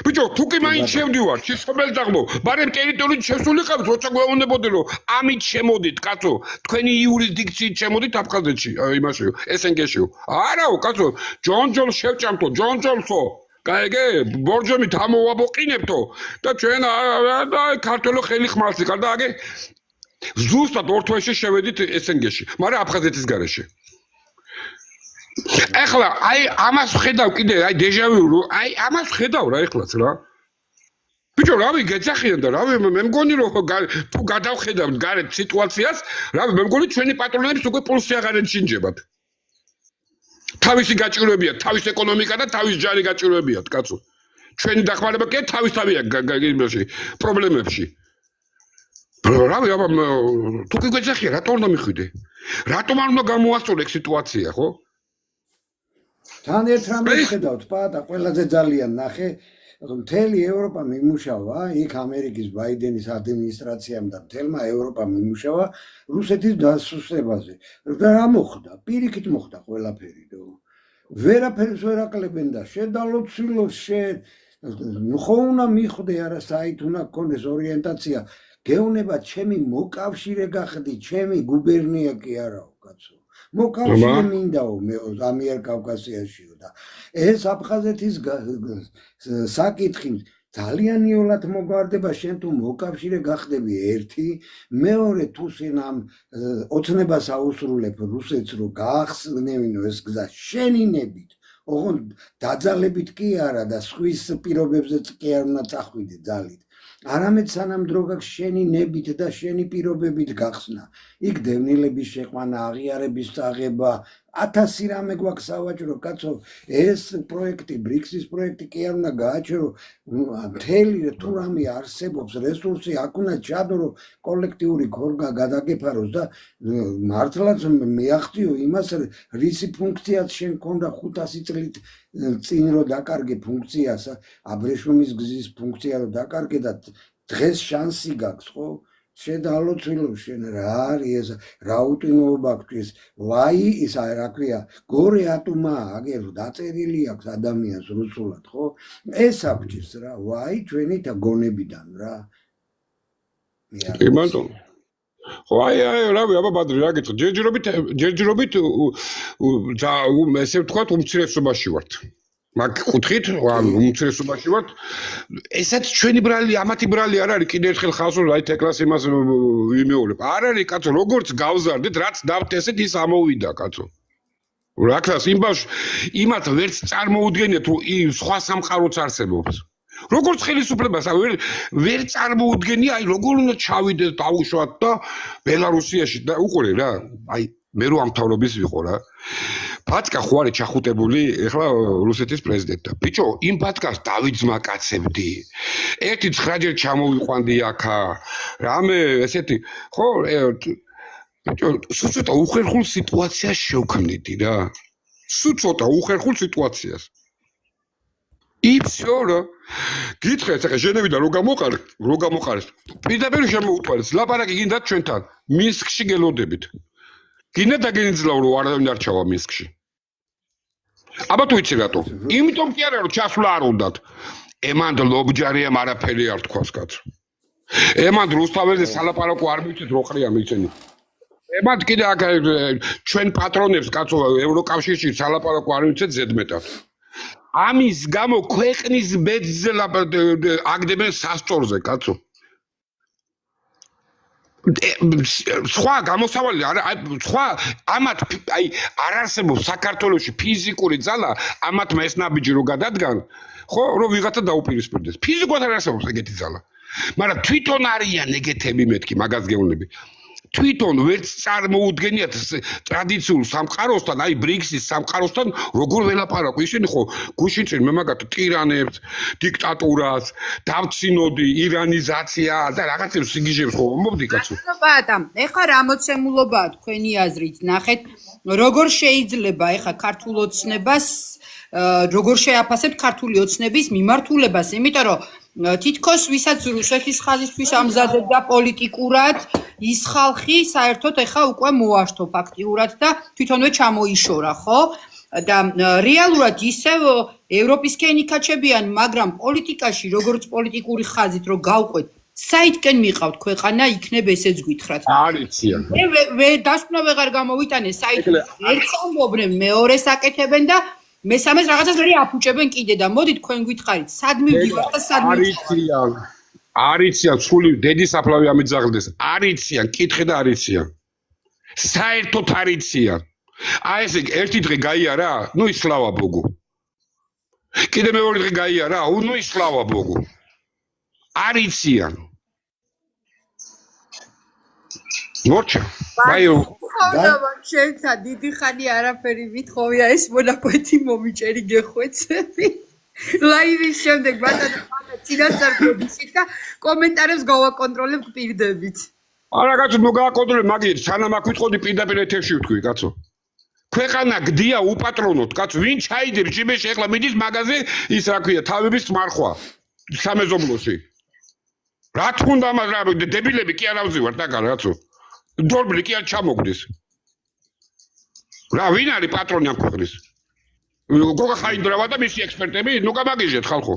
ბიჭო თუ კი მაინც შევდივართ სისხლობელ დაღმო მაგრამ ტერიტორიით შესულიყავთ როცა გვეუბნებოდი რომ ამით შემოდით კაცო თქვენი იურისდიქციით შემოდით აფხაზეთში იმაში ესენგეში არაო კაცო ჯონჯოლ შევჭამთო ჯონჯოლსო გაიგე ბორჯომით ამოვაბოყინებთო და ჩვენ ქართულო ხელი ხმალს იყარ და აგე ზუსტად ორ თვეში შევედით ესენგეში მაგრამ აფხაზეთის გარეშე ეხლა აი ამას ხედავ კიდე აი დეჟავიუ აი ამას ხედავ რა ეხლაც რა ბიჭო რავი გეძახიან და რავი მე მგონი რომ თუ გადავხედავთ გარეთ სიტუაციას რავი მე მგონი ჩვენი პატრონებს უკვე პულსი აღარ ენშინჯებათ თავისი გაჭირვებია თავის ეკონომიკა და თავის ჯარი გაჭირვებიათ კაცო ჩვენი დახმარება კი თავისთავია იმაში პრობლემებში. რავი, აბა თუ კი გვეძახია, რატო უნდა მიხვიდე? რატომ არ უნდა გამოასწორე სიტუაცია, ხო? თან ერთ რამეს ხედავთ, პატა, ყველაზე ძალიან ნახე, მთელი ევროპა მიმუშავა, იქ ამერიკის ბაიდენის ადმინისტრაციამ და მთელმა ევროპამ მიმუშავა რუსეთის დასუსტებაზე. და რა მოხდა? პირიქით მოხდა ყველაფერი, ვერაფერს ვერ აკლებენ და შედალოცილო ხო უნდა მიხვდე არა საით უნდა გქონდეს ორიენტაცია. გეუბნება ჩემი მოკავშირე გახდი, ჩემი გუბერნია კი არაო, კაცო. მოკავშირე მინდაო მე ამიერკავკასიაშიო და ეს აფხაზეთის საკითხი ძალიან იოლად მოგვარდება, შენ თუ მოკავშირე გახდები ერთი, მეორე თუ შენ ამ ოცნებას აუსრულებ რუსეთს რომ გაახსნევინო ეს გზა შენინებით, ოღონდ დაძალებით კი არა და სხვის პირობებზეც კი არ უნდა წახვიდე ძალით. არამედ სანამ დრო გაქვს შენი ნებით და შენი პირობებით გახსნა. იქ დევნილების შეყვანა, აღიარების წაღება, 1000 რამე გვაქვს სავაჭრო, კაცო, ეს პროექტი, ბრიქსის პროექტი კი არ უნდა გააჩერო, მთელი თუ რამე არსებობს, რესურსი აქ უნდა ჩადო, კოლექტიური ქორგა გადაგეფაროს და მართლაც მეახციო იმას, რისი ფუნქციაც შენ ქონდა 500 წლით წინ რო დაკარგე ფუნქციას, აბრეშუმის გზის ფუნქცია რო დაკარგე და დღეს შანსი გაქვს, ხო? შედალოცილო შენ რა არის ეს რა უტინოობა გქვის ვაი ის რა ქვია გორე ატომაა აგერ დაწერილი აქვს ადამიანს რუსულად ხო ეს აქვს რა ვაი ჩვენი გონებიდან რა კი ბატონო ხო აი რავი აბა ბადრი რა გეტყვი ჯერჯერობით ესე ვთქვათ უმცირესობაში ვართ მაგ კუთხით უმცირესობაში ვართ ესაც ჩვენი ბრალი ამათი ბრალი არ არის კიდე ერთხელ ხალხს რომ აი თეკლას იმას ვიმეორებ არ არის კაცო როგორც გავზარდეთ რაც დავთ ესეთ ის ამოვიდა კაცო რა ქრას იმათ ვერც წარმოუდგენია თუ სხვა სამყაროც არსებობს როგორც ხელისუფლებას ვერ წარმოუდგენია აი როგორ უნდა ჩავიდეთ დაუშვათ და ბელარუსიაში და უყურე რა აი მე რო ამ თავრობის ვიყო რა ბატკა ხო არის ჩახუტებული ეხლა რუსეთის პრეზიდენტთან. ბიჭო, იმ ბატკას დავიძმა კაცებდი. ერთი 9ჯერ ჩამოვიყვანდი აქა. რამე ესეთი ხო ბიჭო, სულ ცოტა უხერხულ სიტუაციას შევქმნიდი რა. სულ ცოტა უხერხულ სიტუაციას. იფსო რა. გითხრეთ ახლა ჟენევიდან რო გამოყარეს. პირდაპირ შემოუთვალეს. ლაპარაკი გინდათ ჩვენთან. მინსკში გელოდებით. გინდა დაგენიძლავ რომ არავინ არ ჩავა მინსკში. აბა თუ იცი რატო? იმიტომ კი არა რომ ჩასვლა არ უნდათ. ემანდ ლობჯარიამ არაფერი არ თქვას კაცო. ემანდ რუსთაველზე სალაპარაკო არ მივცეთ რო ყრია მიცენი. ემანდ კიდე აქ ჩვენ პატრონებს კაცო ევროკავშირში სალაპარაკო არ მივცეთ ზედმეტად. ამის გამო ქვეყნის ბედზე აგდებენ სასწორზე კაცო. სხვა გამოსავალი სხვა ამათ აი არ არსებობს საქართველოში ფიზიკური ძალა ამათ მესნაბიჯი რო გადადგან ხო რომ ვიღაცა დაუპირისპირდეს ფიზიკურად არ არსებობს ეგეთი ძალა მაგრამ თვითონ არიან ეგეთები მეთქი მაგას გეუბნები თვითონ ვერც წარმოუდგენიათ ტრადიციულ სამყაროსთან აი ბრიქსის სამყაროსთან როგორ ველაპარაკო ისინი ხო გუშინ წინ მე მაგათ ტირანებს დიქტატურას დავცინოდი ირანიზაცია და რაღაცებს სიგიჟებს ხო მომდი კაცო ბატა ეხლა რა მოცემულობაა თქვენი აზრით ნახეთ როგორ შეიძლება ეხლა ქართულ ოცნებას როგორ შეაფასებთ ქართული ოცნების მიმართულებას იმიტომ რომ თითქოს ვისაც რუსეთის ხაზისთვის ამზადებდა პოლიტიკურად ის ხალხი საერთოდ ეხა უკვე მოაშთო ფაქტიურად და თვითონვე ჩამოიშორა ხო და რეალურად ისევ ევროპისკენ იქაჩებიან მაგრამ პოლიტიკაში როგორც პოლიტიკური ხაზით რო გავყვეთ საითკენ მიყავთ ქვეყანა იქნებ ესეც გითხრათ არიციან მე დასკვნა ვეღარ გამოვიტანე საით ერთს ამბობენ მეორეს აკეთებენ და მესამეს რაღაცას ვერ აფუჭებენ კიდე და მოდი თქვენ გითხარით სად მივდივართ და სად არიციან სული დედის აფლავი ამიძაღლდეს არიციან კითხე და არიციან საერთოდ არიციან აი ესე ერთი დღე გაიარა ნუ ისლავა ბოგო კიდე მეორე დღე გაიარა ნუ ისლავა ბოგო არიციან მორჩა ბაიო ხავდა შენთან დიდი ხანი არაფერი მithოვია ეს მონაკვეთი მომიჭერი გეხვეწები ლაივის შემდეგ ბატონო წინასწარ და კომენტარებს გავაკონტროლებ პირდებით. არა კაცო, ნუ გააკონტროლე მაგით, სანამ აქ ვიტყოდი პირდაპირ ეთერში ვთქვი, კაცო. ქვეყანა გდია უპატრონოთ, კაცო, ვინ ჩაიდერ ჭიმეში ეხლა მიდის მაგაზე ის რა ქვია, თავების მარხვა სამეზობლოში. რა თქონდა მას რა დებილები კი არ ავზივართ აკა რაცო. დორბლი კი არ ჩამოგდის. რა ვინ არის პატრონი ამ ქვეყნის? გოგა ხაინდრავა და მისი ექსპერტები, ნუ გამაგიჟეთ ხალხო.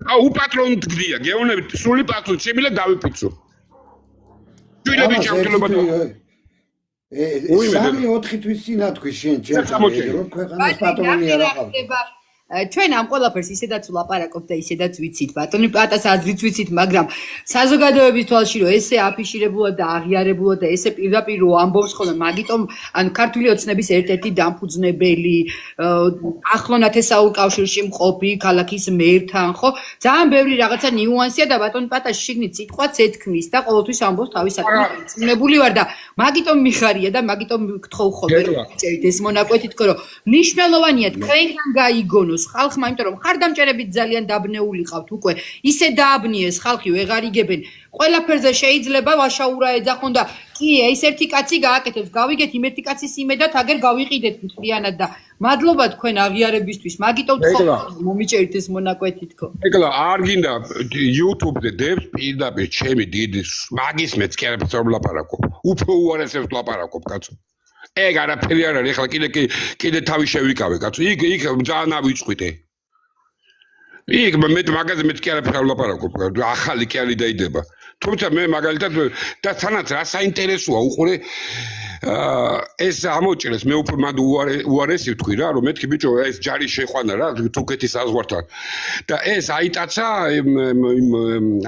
უპატრონოთ გდია, გეოვნებით სული პატრონი შემიძლია დავიფიცო. ჯვილები ჩავთვლება და 3-4 თვის წინა თქვი შენ ჩემს რომ ქვეყანას პატრონი არ აყავს. ჩვენ ამ ყველაფერს ისედაც ვლაპარაკობთ და ისედაც ვიცით ბატონი პატას აზრიც ვიცით, მაგრამ საზოგადოების თვალში რომ ესე აფიშირებულად და აღიარებულად და ესე პირდაპირ რომ ამბობს ხოლმე, მაგიტომ ანუ ქართული ოცნების ერთ-ერთი დამფუძნებელი ახლო ნათესაურ კავშირში მყოფი ქალაქის მერთან, ხო? ძალიან ბევრი რაღაცა ნიუანსია და ბატონი პატას შიგნით სიტყვაც ეთქმის და ყოველთვის ამბობს თავის საკუთარ წნებული ვარ და მაგიტომ მიხარია და მაგიტომ გთხოვ ხოლმე რომ წერით ეს მონაკვეთი თქო რომ მნიშვნელოვანია თქვენგან გაიგონოს ხალხმა, იმიტომ რომ ხარდამჭერებით ძალიან დაბნეული ყავთ უკვე. ისე დააბნიეს ხალხი ვეღარ იგებენ. ყველაფერზე შეიძლება ვაშაურა ეძახონ და კი, ეს ერთი კაცი გააკეთებს, გავიგეთ იმ ერთი კაცის იმედად აგერ გავიყიდეთ მთლიანად და მადლობა თქვენ აღიარებისთვის. მაგიტომ თქო მომიჭერით ეს მონაკვეთი თქო. ეკლა არ გინდა YouTube-ზე დევს პირდაპირ ჩემი დიდი მაგის მეც კი არაფერს არ ვლაპარაკობ. უფრო უარესებს ვლაპარაკობ კაცო. ეგ არაფერი არ არის, ეხლა კიდე თავი შევიკავე, კაცო. იქ ძალიან ავიწყვიტე. იქ მე მაგაზე მეც კი არაფერს არ ვლაპარაკობ, ახალი კი არის დაიდება. თუმცა მე მაგალითად და თანაც რა საინტერესოა უყურე ეს ამოჭრეს, მე უფრო მანდ უარესი ვთქვი რა, რომ მეთქი ბიჭო, ეს ჯარი შეყვანა რა, თურქეთის საზღვართან. და ეს აიტაცა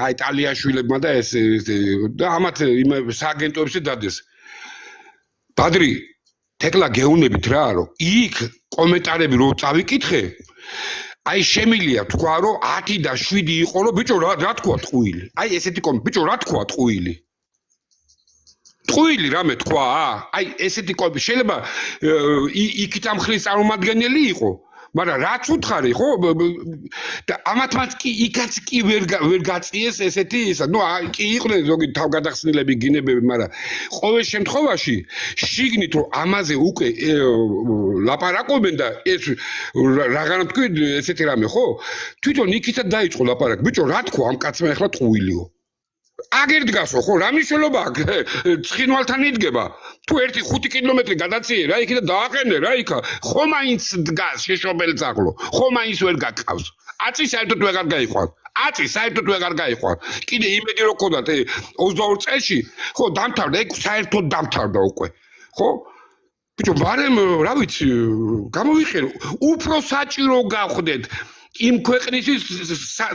აი ტალიაშვილებმა და ეს და ამათ იმ სააგენტოებში დადეს. ბადრი თეკლა გეუნებით რა, რომ იქ კომენტარები რო წავიკითხე, აი შემილია თქვა, რომ 10 და 7 იყო, რომ ბიჭო რა თქვა ტყუილი. აი ესეთი ბიჭო რა თქვა ტყუილი. ტყუილი რამე თქვა, აი ესეთი შეიძლება იქით ამ ხრის წარმომადგენელი იყო, მაგრამ რაც უთხარი ხო და ამათმაც კი იქაც კი ვერ გაწიეს ესეთი ისა. ნუ კი იყვნენ ზოგი თავგადახსნილები გინებები, მაგრამ ყოველ შემთხვევაში შიგნით რომ ამაზე უკვე ლაპარაკობენ და ეს რაღაცა თქვი ესეთი რამე ხო? თვითონ იქითაც დაიწყო ლაპარაკი. ბიჭო რა თქვა ამ კაცმა ახლა ტყუილიო. აგერ დგასო ხო, რა მნიშვნელობა აქვს? ცხინვალთან იდგება. თუ 1-5 კილომეტრი გადაწიე რა იქ და დააყენე რა იქ. ხო მაინც დგას შეშობელი ძაღლო. ხო მაინც ვერ გაკავს. აწი საერთოდ ვეღარ გაიყვან. აწი საერთოდ ვეღარ გაიყვან. კიდე იმედი რო ქონდათ 22 წელში, ხო დამთავრდა, ეგ საერთოდ დამთავრდა უკვე. ხო? ბიჭო, ბარემ რა ვიცი, გამოვიხერო, უფრო საჭირო გავხდეთ. იმ ქვეყნის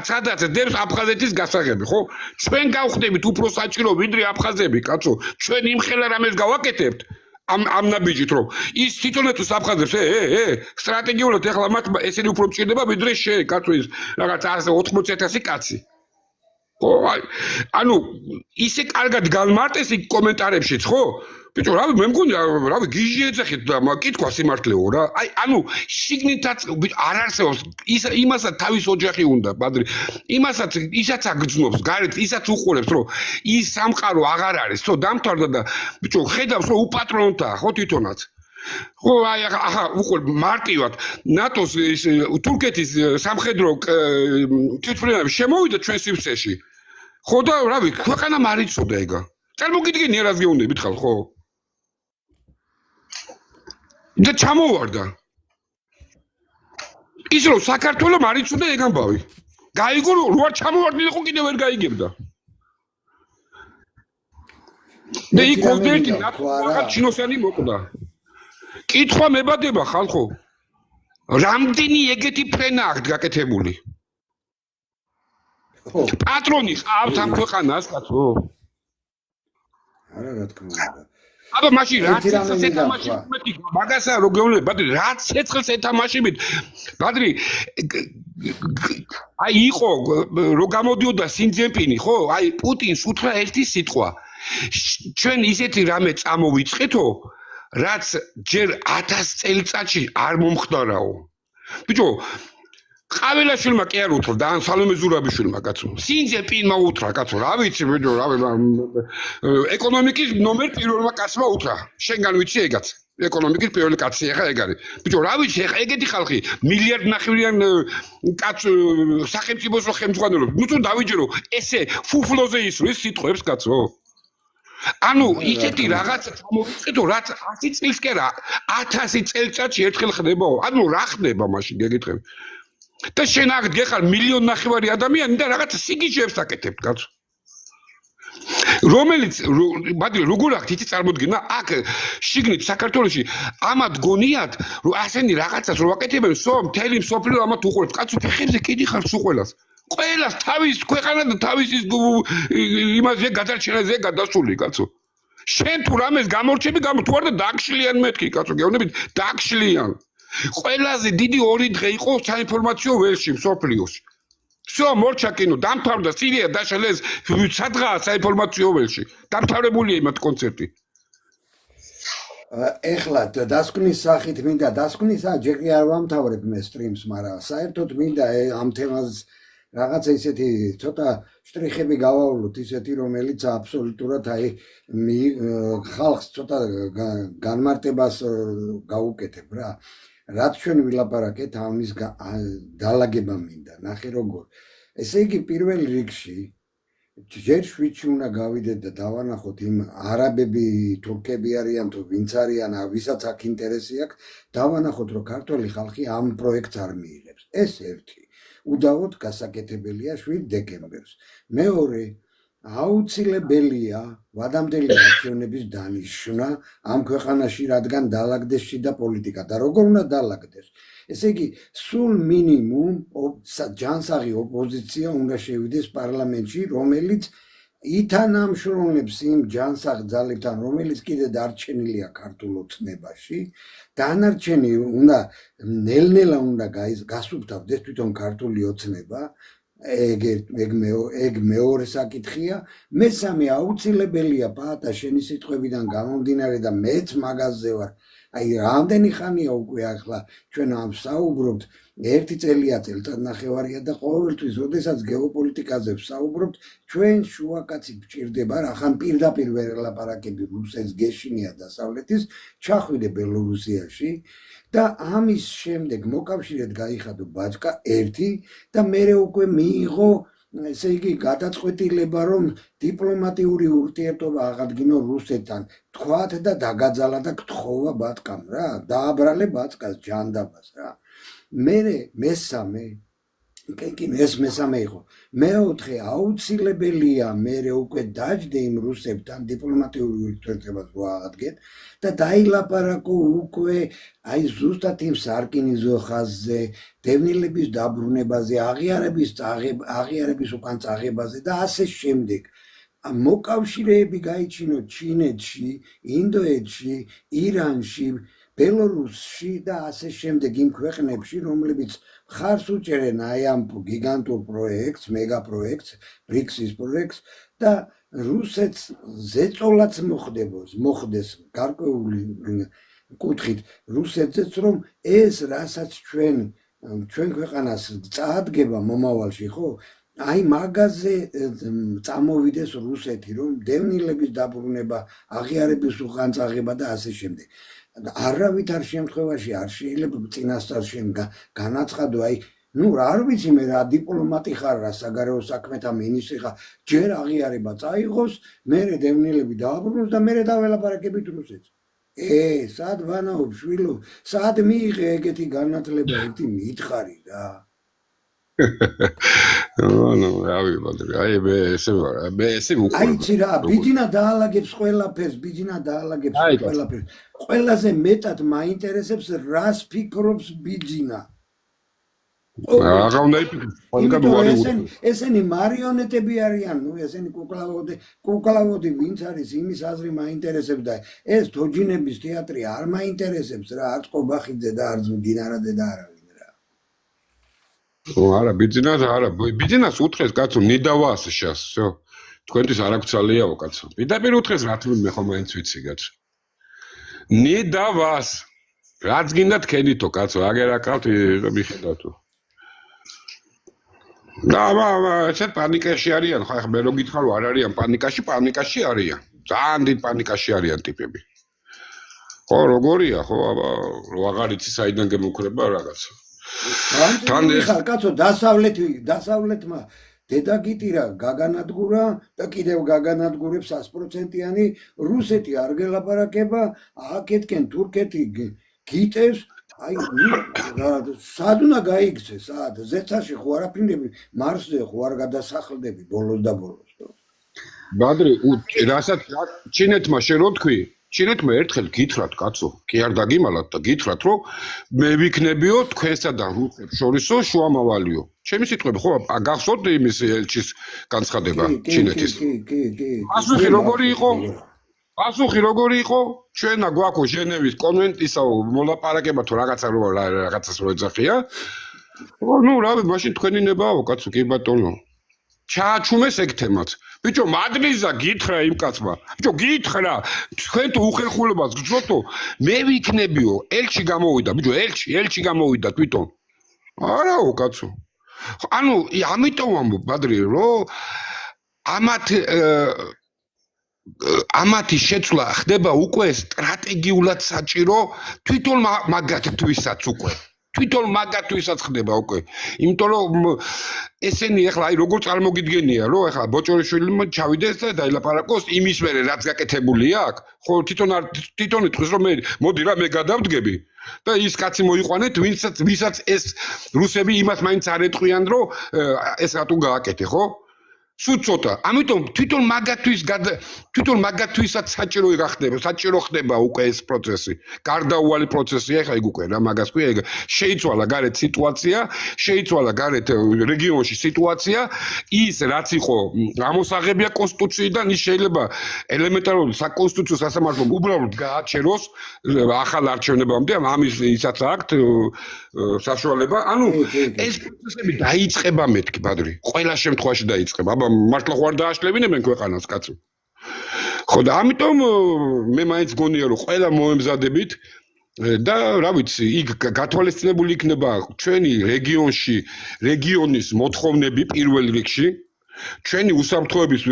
სადაც დევს აფხაზეთის გასაღები, ხო? ჩვენ გავხდებით უფრო საჭირო ვიდრე აფხაზები, კაცო. ჩვენ იმ ხელა რამეს გავაკეთებთ ამ ნაბიჯით, რომ ის თვითონაც აფხაზებს, სტრატეგიულად ეხლა მათ ესენი უფრო მჭირდება ვიდრე შე, კაცო, ის რაღაც 80,000 კაცი. ხო, ანუ ისე კარგად განმარტეს იქ კომენტარებშიც, ხო? ბიჭო, რავი, მე მგონი, რავი, გიჟი ეძახით და კითხვა სიმართლეო რა. აი, ანუ შიგნითაც არ არსებობს, იმასაც თავის ოჯახი უნდა, ბადრი. იმასაც ისაც აგრძნობს, გარეთ ისაც უყურებს, რომ ის სამყარო აღარ არის, ხო, დამთავრდა და ბიჭო, ხედავს, რომ უპატრონოთაა, ხო, თვითონაც. ხო, აი, ახლა უყურ მარტივად ნატოს ის თურქეთის სამხედრო თვითმფრინავი შემოვიდა ჩვენ სივრცეში. ხო და რავი, ქვეყანა მარიცოდა ეგა. წარმოგიდგენი რას გეუნდებით ხალხო, ხო? და ჩამოვარდა. ის რომ საქართველოს მარიცოდა ეგ ამბავი. გაიგო რომ რო არ ჩამოვარდნილიყო კიდე ვერ გაიგებდა. და იქ კონკრეტი რაღაც ჩინოსანი მოკვდა. კითხვა მებადება ხალხო. რამდენი ეგეთი ფრენა აქვს გაკეთებული? პატრონი ყავთ ამ ქვეყანას, კაცო? არა, რა თქმა უნდა. აბა მაშინ რა ცეცხლს ეთამაშებით მეტი მაგასა რო გეუბნები ბადრი რა ცეცხლს ეთამაშებით ბადრი აი იყო რო გამოდიოდა სინძენპინი ხო აი პუტინს უთხრა ერთი სიტყვა ჩვენ ისეთი რამე წამოვიწყეთო რაც ჯერ 1000 წელიწადში არ მომხდარაო ბიჭო ყაველაშვილმა კი არ უთხრა და ან სალომე ზურაბიშვილმა კაცო სინძე პინმა უთხრა კაცო რა ვიცი ბიჭო რა ეკონომიკის ნომერ პირველმა კაცმა უთხრა შენგან ვიცი ეგაც ეკონომიკის პირველი კაცი ახლა ეგ არის ბიჭო რა ვიცი ახლა ეგეთი ხალხი მილიარდ ნახევრიან კაც სახელმწიფოს რო ხელმძღვანელობს ნუ თუ დავიჯერო ესე ფუფლოზე ისვრის სიტყვებს კაცო ანუ ისეთი რაღაცა გამოვიწყეთო რაც 100 წელს კი რა 1000 წელიწადში ერთხელ ხდებაო ანუ რა ხდება მაშინ გეკითხები და შენ აქ გეხარ მილიონ ნახევარი ადამიანი და რაღაც სიგიჟეებს აკეთებ კაცო რომელიც ბადი როგორ აქ თითი წარმოდგენა აქ შიგნით საქართველოში ამათ გონიათ რომ ასენი რაღაცას რო აკეთებენ მთელი მსოფლიო ამათ უყურებს კაცო ფეხებზე კიდი ხარ სულ ყველას თავის ქვეყანა და თავის იმაზე გადარჩენაზე გადასული კაცო შენ თუ რამეს გამორჩები თუ არ და დაგშლიან მეთქი კაცო გეუბნებით დაგშლიან ყველაზე დიდი 2 დღე იყო საინფორმაციო ველში მსოფლიოში всё მორჩა კინო დამთავრდა სირია დაშალეს სადღაა საინფორმაციო ველში დამთავრებულია იმათ კონცერტი ეხლა დასკვნის სახით მინდა დასკვნის ჯერ კი არ ვამთავრებ მე სტრიმს მაგრამ საერთოდ მინდა ამ თემას რაღაცა ისეთი ცოტა შტრიხები გავავლოთ ისეთი რომელიც აბსოლუტურად აი ხალხს ცოტა განმარტებას გაუკეთებ რა რაც ჩვენ ვილაპარაკეთ ამის დაალაგება მინდა ნახე როგორ ესე იგი პირველ რიგში ჯერ შვიდში უნდა გავიდეთ და დავანახოთ იმ არაბები თურქები არიან თუ ვინც არიან ვისაც აქ ინტერესი აქვს დავანახოთ რომ ქართული ხალხი ამ პროექტს არ მიიღებს ეს ერთი უდავოდ გასაკეთებელია 7 დეკემბერს მეორე აუცილებელია ვადამდელი არჩევნების დანიშვნა ამ ქვეყანაში რადგან დაალაგდეს შიდა პოლიტიკა და როგორ უნდა დაალაგდეს ესე იგი სულ მინიმუმ ჯანსაღი ოპოზიცია უნდა შევიდეს პარლამენტში რომელიც ითანამშრომლებს იმ ჯანსაღ ძალებთან რომელიც კიდე დარჩენილია ქართულ ოცნებაში დანარჩენი უნდა ნელ-ნელა უნდა გასუფთავდეს თვითონ ქართული ოცნება ეგ მეორე საკითხია მესამე აუცილებელია პაატა შენი სიტყვებიდან გამომდინარე და მეც მაგაზე ვარ აი რამდენი ხანია უკვე ახლა ჩვენ ამ საუბრობთ ერთი წელია წელთაღრიცხვარია და ყოველთვის როდესაც გეოპოლიტიკაზე ვსაუბრობთ ჩვენ შუაკაცი გვჭირდება რახან პირდაპირ ვერ ელაპარაკები რუსეთს გეშინია დასავლეთის ჩახვიდე ბელორუსიაში და ამის შემდეგ მოკავშირედ გაიხადო ბაჭკა ერთი და მერე უკვე მიიღო ესე იგი გადაწყვეტილება რომ დიპლომატიური ურთიერთობა აღადგინო რუსეთთან თქვათ და დაგაძალა და გთხოვა ბატკამ რა დააბრალე ბატკას ჯანდაბას რა მესამე კი ეს მესამე იყო მეოთხე აუცილებელია მერე უკვე დაждდე იმ რუსებთან დიპლომატიური ურთიერთობას ვააღდგეთ და დაილაპარაკო უკვე აი ზუსტად იმ სარკინიზო ხაზზე დევნილების დაბრუნებაზე აღიარების უკან წაღებაზე და ასე შემდეგ მოკავშირეები გაიჩინო ჩინეთში ინდოეთში ირანში ბელორუსში და ასე შემდეგ იმ ქვეყნებში რომლებიც ხარს უჭერენ აი ამ გიგანტურ პროექტს მეგა პროექტს ბრიქსის პროექტს და რუსეთს ზეწოლაც მოხდეს გარკვეული კუთხით რუსეთზეც რომ ეს რასაც ჩვენ ქვეყანას წაადგება მომავალში ხო აი მაგაზე წამოვიდეს რუსეთი რომ დევნილების დაბრუნება აღიარების უღანწაღება და ასე შემდეგ არავითარ შემთხვევაში არ შეიძლება წინასწარ შენ განაცხადო აი ნუ არ ვიცი მე რა დიპლომატი ხარ რა საგარეო საქმეთა მინისტრი ხარ ჯერ აღიარება წაიღოს მერე დევნილები დააბრუნოს და მერე დაველაპარაკებით რუსეთს სად ვანაობ შვილო სად მიიღე ეგეთი განათლება ერთი მითხარი რა ანუ აი მე ესე უკვე აი ცი რა ბიძინა დაალაგებს ყველაფერს ყველაზე მეტად მაინტერესებს რას ფიქრობს ბიძინა აღა უნდა იფიქროს ესენი მარიონეტები არიან ნუ ესენი კუკლავოდი ვინც არის იმის აზრი მაინტერესებს და ეს თოჯინების თეატრი არ მაინტერესებს რა არც ყობახიძე და არც მდინარაძე და არავინ რა არა ბიძინას უთხრეს კაცო ნიდავას შას всё თქვენთვის არ აქვს ძალიაო კაცო პირდაპირ უთხრეს რა თქმა უნდა მე ხომ მაინც ვიცი კაცო ნიდავას რაც გინდა თქვენითო კაცო, აგერ აკავთ მიხედავთო. და ესეთ პანიკაში არიან, ხო ახლა მე რო გითხრა რომ არ არიან პანიკაში არიან. ძალიან დიდ პანიკაში არიან ტიპები. ხო, როგორია, ხო, აბა, რო აღარ იცი საიდან გემუქრება რაღაცა. თან ხარ კაცო, დასავლეთმა დედა გიტირა გაგანადგურა და კიდევ გაგანადგურებს 100%-იანი რუსეთი არ გელაპარაკება, აქეთკენ თურქეთი გიტევს, აი, სად უნდა გაიქცე, სად? ზეცაში ხო არაფინდები, მარსზე ხო არ გადასახლდები ბოლოს და ბოლოს. ბადრი, რასაც ჩინეთმა შენ რო თქვი, ჩინეთმა ერთხელ გითხრათ, კაცო, კი არ დაგიმალათ და გითხრათ, რომ მე ვიქნებიო თქვენსა და რუსებს შორისო შუამავალიო. ჩემი სიტყვები ხო გახსოვთ იმის ელჩის განცხადება ჩინეთის? კი. პასუხი როგორი იყო? ჩვენა გვაქვს ჟენევის კონვენტისა მოლაპარაკება თუ რაღაცას რო ეძახია. ნუ რავი, მაშინ თქვენი ნებაო, კაცო, კი ბატონო. ჩააჩუმეს ეგ თემაც. ბიჭო, მადლიზა გითხრა იმ კაცმა. ბიჭო, გითხრა, თქვენ თუ უხერხულებას გძროთო, მე ვიქნებიო, ელჩი გამოვიდა, ბიჭო, ელჩი გამოვიდა თვითონ. არაო, კაცო. ანუ, ამიტომ ამბობ, ბადრი, რომ ამათი შეცვლა ხდება უკვე სტრატეგიულად საჭირო თვითონ მაგათთვისაც უკვე. თვითონ მაგათთვისაც ხდება უკვე. იმიტომ რომ ესენი ახლა აი როგორ წარმოგიდგენია, რომ ახლა ბოჭორიშვილმა ჩავიდეს და დაილაპარაკოს იმის მერე რაც გაკეთებული აქვს, ხო თვითონ იტყვის რომ მოდი რა მე გადავდგები და ის კაცი მოიყვანეთ, ვისაც ეს რუსები იმას მაინც არ ეტყვიან, რომ ეს რატო გააკეთე, ხო? სულ ცოტა. ამიტომ თვითონ მაგათთვისაც საჭირო ხდება უკვე ეს პროცესი. გარდაუვალი პროცესია, ხა იქ უკვე რა მაგას ქვია, ეგ შეიცვალა გარეთ სიტუაცია, შეიცვალა გარეთ რეგიონში სიტუაცია, ის რაც იყო ამოსაღებია კონსტიტუციიდან, ის შეიძლება ელემენტარული საკონსტიტუციო სასამართლომ უბრალოდ გააჩეროს ახალ არჩევნებამდე, ამის ისაც აქვთ საშუალება. ანუ ეს პროცესები დაიწყება მეთქი, ბადრი. ყველა შემთხვევაში დაიწყება. მართლა ხო არ დააშლებინებენ ქვეყანას, კაცო. ხო და ამიტომ მე მაინც გონია რომ ყველა მოემზადებით და რა ვიცი, იქ გათვალისწინებული იქნება ჩვენი რეგიონის მოთხოვნები პირველ რიგში, ჩვენი უსაფრთხოების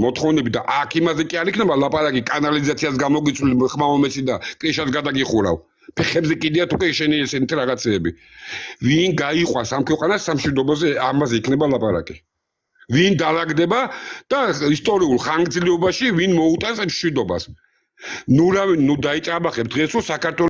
მოთხოვნები და აქ იმაზე კი არ იქნება ლაპარაკი კანალიზაციას გამოგიწვილი ხმამომეცი და კრიშას გადაგიხურავ. ფეხებზე კიდია თუ კი შენი ესეთი რაღაცეები. ვინ გაიყვას ამ ქვეყანას სამშვიდობოზე, ამაზე იქნება ლაპარაკი. ვინ დაალაგდება და ისტორიულ ხანგრძლივობაში ვინ მოუტანს მშვიდობას. ნუ დაიჭაბახებ დღეს რომ საქართველოს